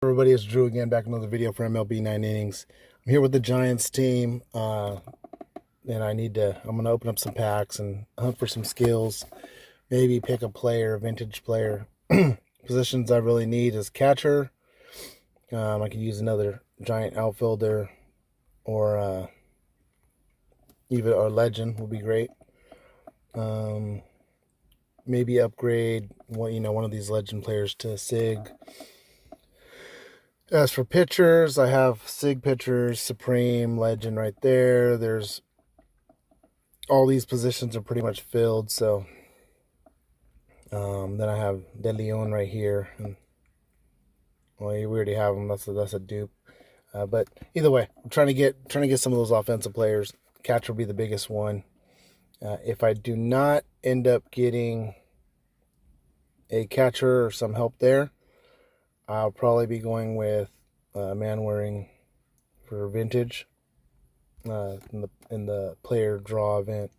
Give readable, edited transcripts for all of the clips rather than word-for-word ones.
Everybody, it's Drew again, back in another video for MLB 9 innings. I'm here with the Giants team, and I'm going to open up some packs and hunt for some skills. Maybe pick a player, a vintage player. Positions I really need is catcher. I could use another Giant outfielder, or even a legend would be great. Maybe upgrade one of these legend players to Sig. As for pitchers, I have Sig pitchers, Supreme, Legend right there. There's all these positions are pretty much filled. So then I have De Leon right here, and we already have him. That's a dupe. But either way, I'm trying to get some of those offensive players. Catcher will be the biggest one. If I do not end up getting a catcher or some help there, I'll probably be going with Manwaring for vintage in the player draw event.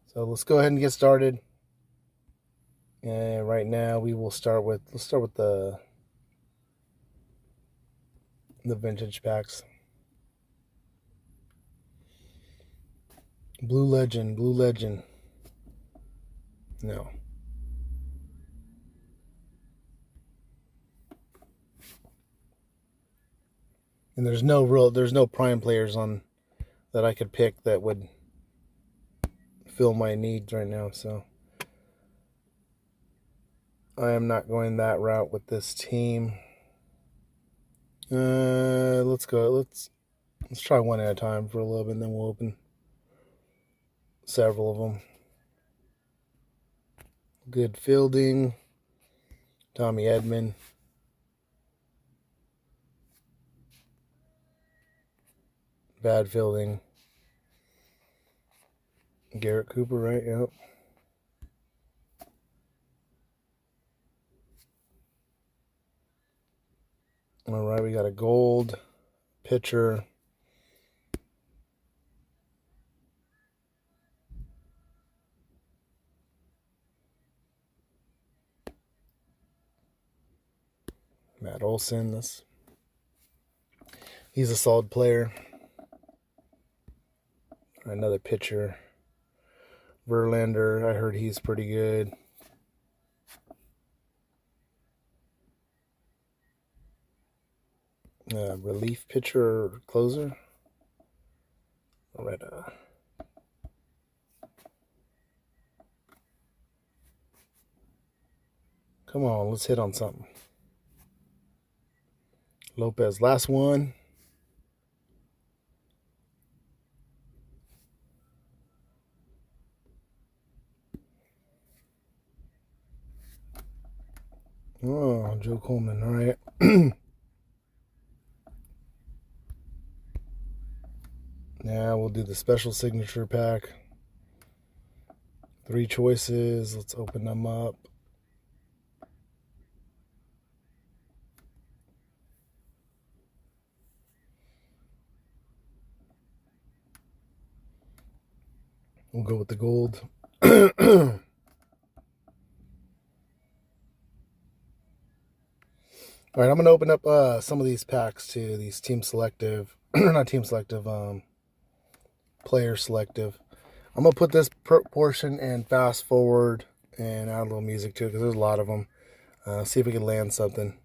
So let's go ahead and get started. And right now let's start with the vintage packs. Blue Legend. No. And there's no prime players on that I could pick that would fill my needs right now, so I am not going that route with this team. Let's try one at a time for a little bit, and then we'll open several of them. Good fielding, Tommy Edman. Bad fielding, Garrett Cooper, right? Yep. All right, we got a gold pitcher. Matt Olson. He's a solid player. Another pitcher, Verlander. I heard he's pretty good. Relief pitcher or closer. All right. Come on, let's hit on something. Lopez, last one. Oh, Joe Coleman. All right. Now we'll do the special signature pack. 3 choices. Let's open them up. We'll go with the gold. All right, I'm going to open up some of these packs too. These team selective, not team selective, player selective. I'm going to put this portion and fast forward and add a little music to it because there's a lot of them. See if we can land something.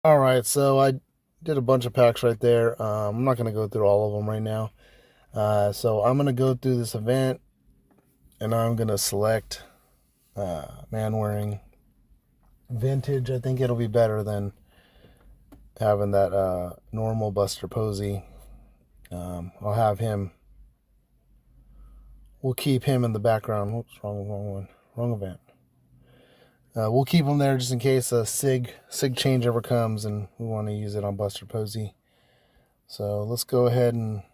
All right, so I did a bunch of packs right there. I'm not going to go through all of them right now. So I'm going to go through this event, and I'm going to select Manwaring Vintage. I think it'll be better than having that normal Buster Posey. I'll have him. We'll keep him in the background. Whoops, wrong one. Wrong event. We'll keep him there just in case a sig change ever comes and we want to use it on Buster Posey. So let's go ahead and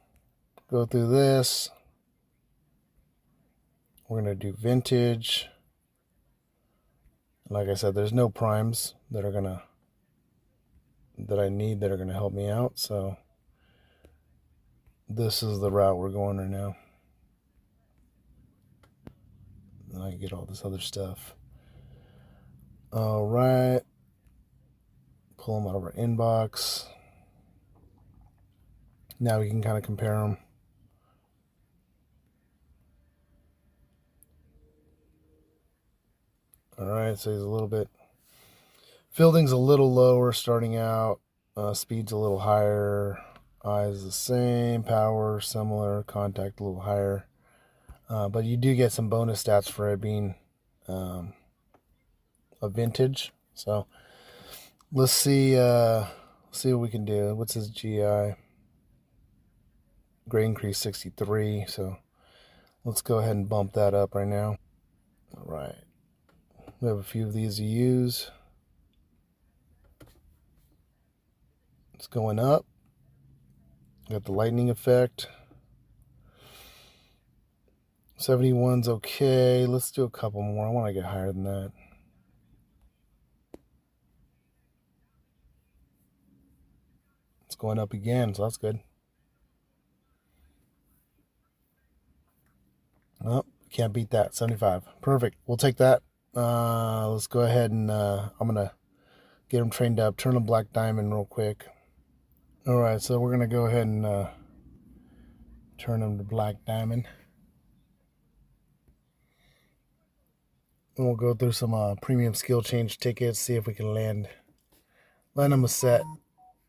go through this. We're going to do vintage. Like I said, there's no primes that are that I need that are gonna help me out. So this is the route we're going right now. Then I can get all this other stuff. All right. Pull them out of our inbox. Now we can kind of compare them. All right, so he's a little bit. Fielding's a little lower starting out. Speed's a little higher. Eyes the same. Power similar. Contact a little higher. But you do get some bonus stats for it being a vintage. So let's see what we can do. What's his GI? Grade increase 63. So let's go ahead and bump that up right now. All right. We have a few of these to use. It's going up. Got the lightning effect. 71's okay. Let's do a couple more. I want to get higher than that. It's going up again, so that's good. Oh, can't beat that. 75. Perfect. We'll take that. Let's go ahead and I'm going to get them trained up. Turn them black diamond real quick. All right, so we're going to go ahead and turn them to black diamond. And we'll go through some premium skill change tickets, see if we can land them a set.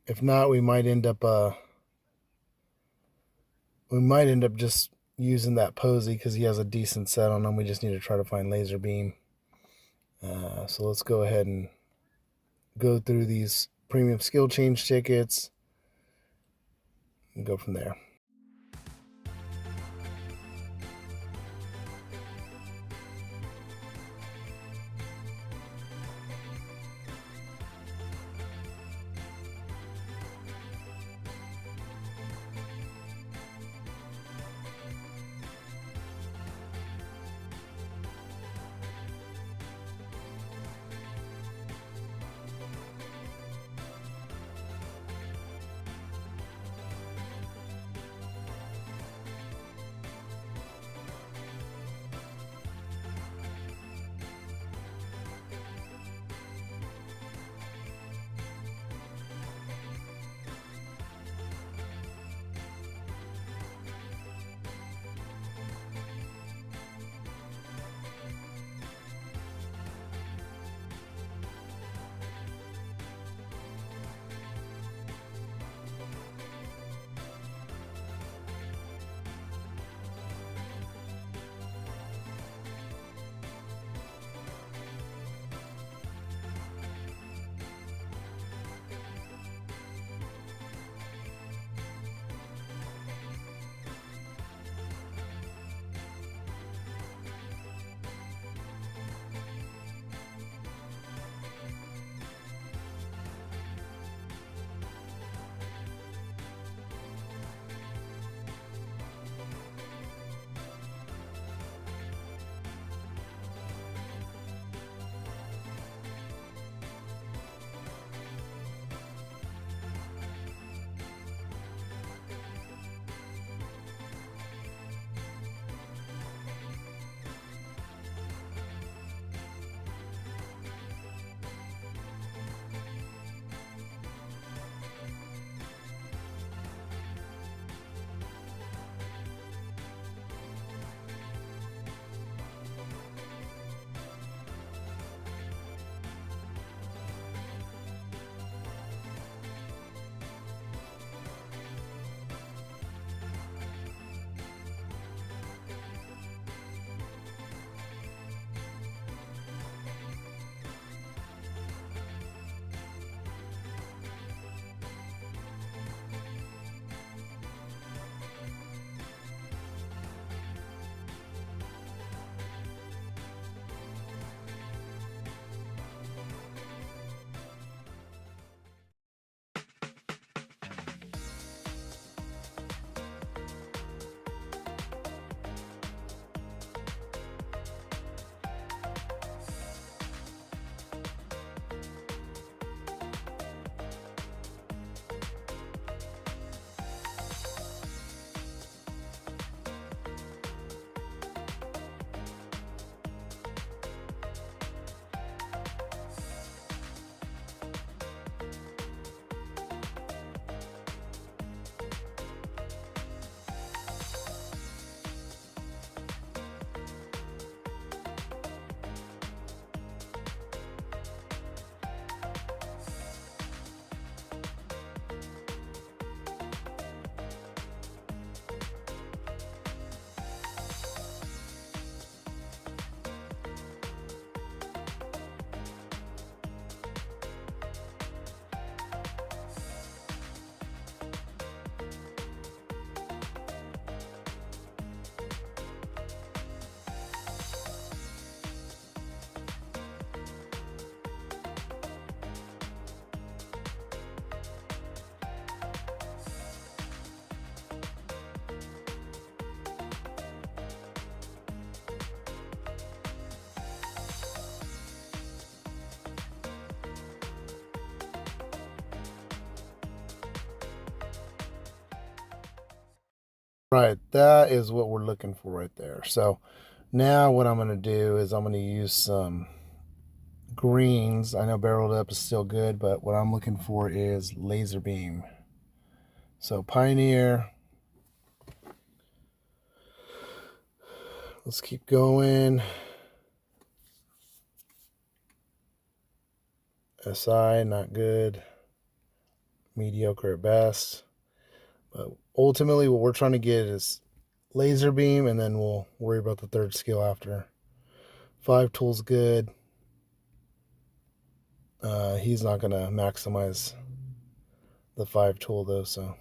If not, we might end up just using that Posey because he has a decent set on him. We just need to try to find laser beam. So let's go ahead and go through these premium skill change tickets and go from there. Right, that is what we're looking for right there. So now what I'm going to do is I'm going to use some greens. I know barreled up is still good, but what I'm looking for is laser beam. So Pioneer. Let's keep going. SI, not good. Mediocre at best. But ultimately, what we're trying to get is laser beam, and then we'll worry about the third skill after. 5 tool's good. He's not going to maximize the 5 tool though, so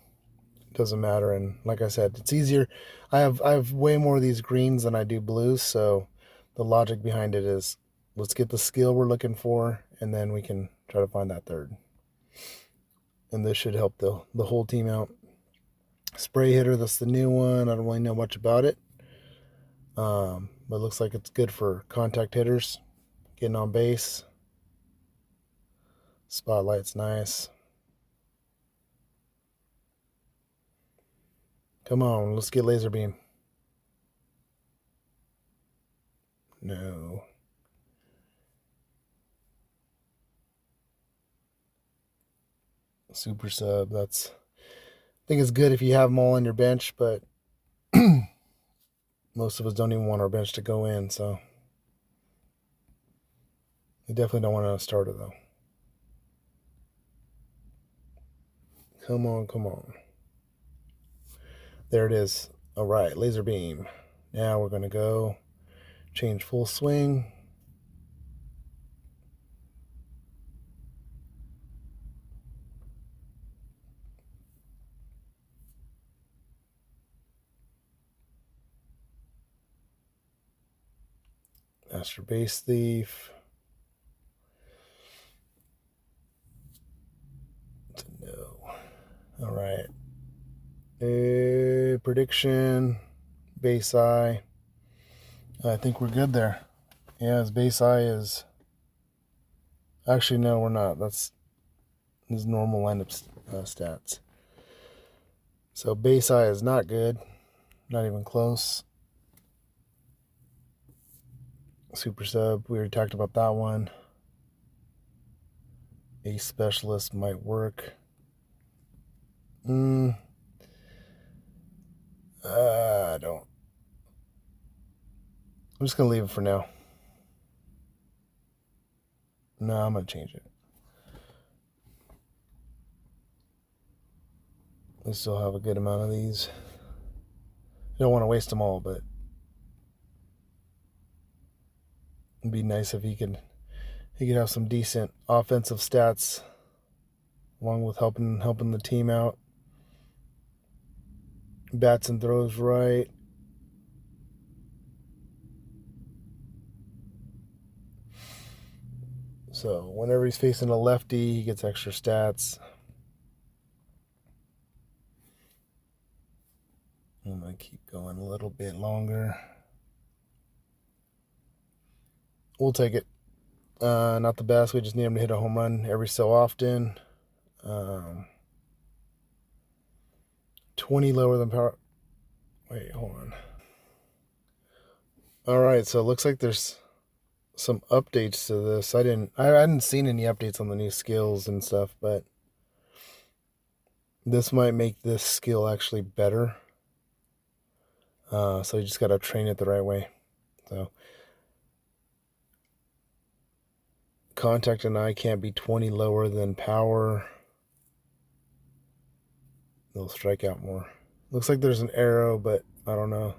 it doesn't matter. And like I said, it's easier. I have way more of these greens than I do blues, so the logic behind it is let's get the skill we're looking for, and then we can try to find that third. And this should help the whole team out. Spray hitter, that's the new one. I don't really know much about it. But it looks like it's good for contact hitters, getting on base. Spotlight's nice. Come on, let's get laser beam. No. Super sub, I think it's good if you have them all on your bench, but most of us don't even want our bench to go in, so we definitely don't want to start it though. Come on, come on. There it is. All right, laser beam. Now we're going to go change full swing. Master Base Thief. It's a no. All right. Prediction. Base eye. I think we're good there. Yeah, his base eye is... Actually, no, we're not. That's his normal lineup stats. So base eye is not good. Not even close. Super sub. We already talked about that one. Ace specialist might work. I don't. I'm just going to leave it for now. No, I'm going to change it. We still have a good amount of these. I don't want to waste them all, but it'd be nice if he could have some decent offensive stats along with helping the team out. Bats and throws right. So whenever he's facing a lefty, he gets extra stats. I'm going to keep going a little bit longer. We'll take it. Not the best. We just need him to hit a home run every so often. 20 lower than power. Wait, hold on. All right, so it looks like there's some updates to this. I hadn't seen any updates on the new skills and stuff, but this might make this skill actually better. So you just got to train it the right way. So contact and eye can't be 20 lower than power. They'll strike out more. Looks like there's an arrow, but I don't know.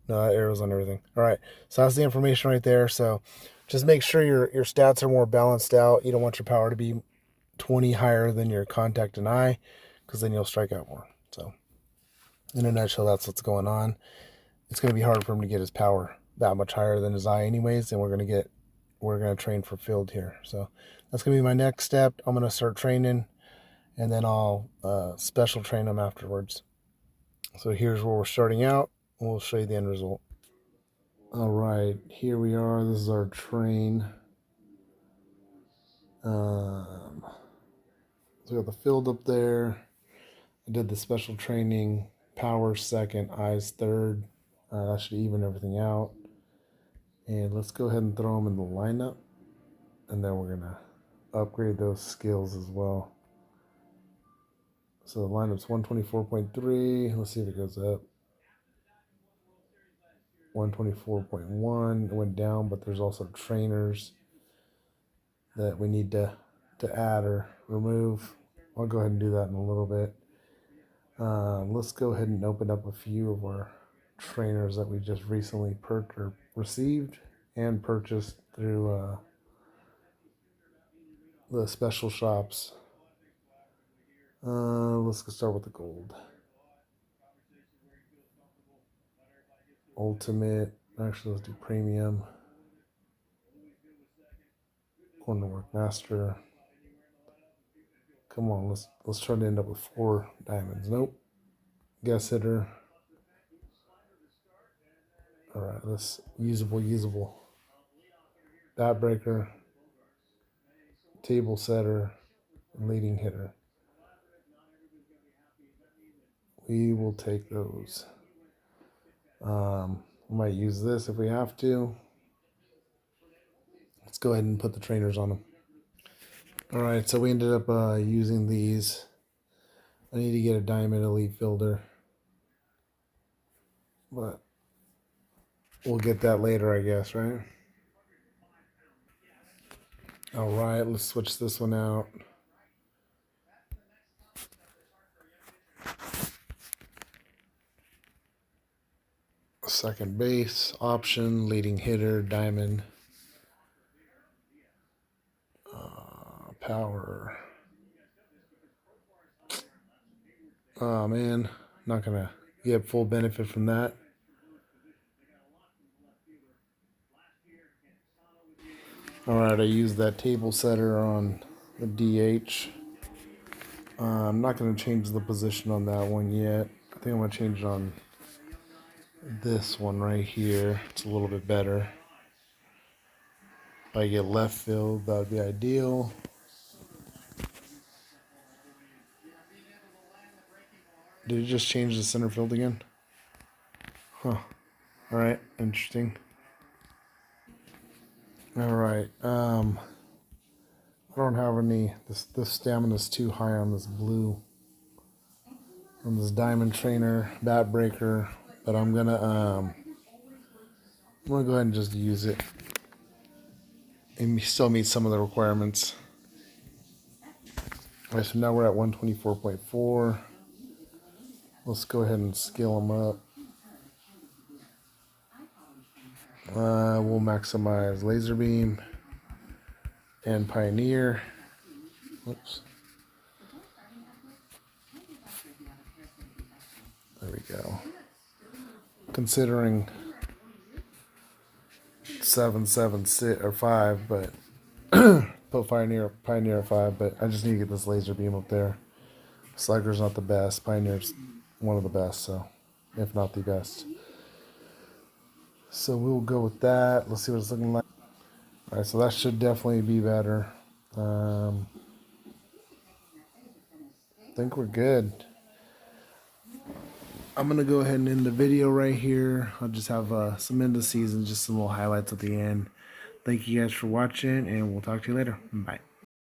No, that arrow's on everything. All right, so that's the information right there. So just make sure your stats are more balanced out. You don't want your power to be 20 higher than your contact and eye, because then you'll strike out more. So in a nutshell, that's what's going on. It's going to be hard for him to get his power that much higher than his eye anyways, and we're going to train for field here. So that's going to be my next step. I'm going to start training, and then I'll special train him afterwards. So here's where we're starting out. We'll show you the end result. All right, here we are. This is our train. So we got the field up there. I did the special training power second, eyes third. That should even everything out. And let's go ahead and throw them in the lineup. And then we're going to upgrade those skills as well. So the lineup's 124.3. Let's see if it goes up. 124.1. It went down, but there's also trainers that we need to add or remove. I'll go ahead and do that in a little bit. Let's go ahead and open up a few of our trainers that we just recently received and purchased through the special shops. Let's start with the gold. Ultimate. Actually, let's do premium. Corner work master. Come on, let's try to end up with 4 diamonds. Nope. Guess hitter. All right, let's usable. Bat breaker, table setter, and leading hitter. We will take those. We might use this if we have to. Let's go ahead and put the trainers on them. All right, so we ended up using these. I need to get a diamond elite fielder, but we'll get that later, I guess, right? All right, let's switch this one out. Second base, option, leading hitter, diamond. Power. Oh man, not gonna get full benefit from that. Alright, I used that table setter on the DH. I'm not going to change the position on that one yet. I think I'm going to change it on this one right here. It's a little bit better. If I get left field, that would be ideal. Did it just change the center field again? Huh. Alright, interesting. Alright, I don't have any, this stamina is too high on this blue, on this diamond trainer, bat breaker, but I'm gonna go ahead and just use it. And still meet some of the requirements. Alright, so now we're at 124.4. Let's go ahead and scale them up. We'll maximize laser beam and pioneer. Oops. There we go. Considering 7, 7, 6 or 5, but put pioneer at 5. But I just need to get this laser beam up there. Slugger's not the best. Pioneer's one of the best, so if not the best. So we'll go with that. Let's see what it's looking like. All right, so that should definitely be better. I think we're good. I'm going to go ahead and end the video right here. I'll just have some end of season, just some little highlights at the end. Thank you guys for watching, and we'll talk to you later. Bye.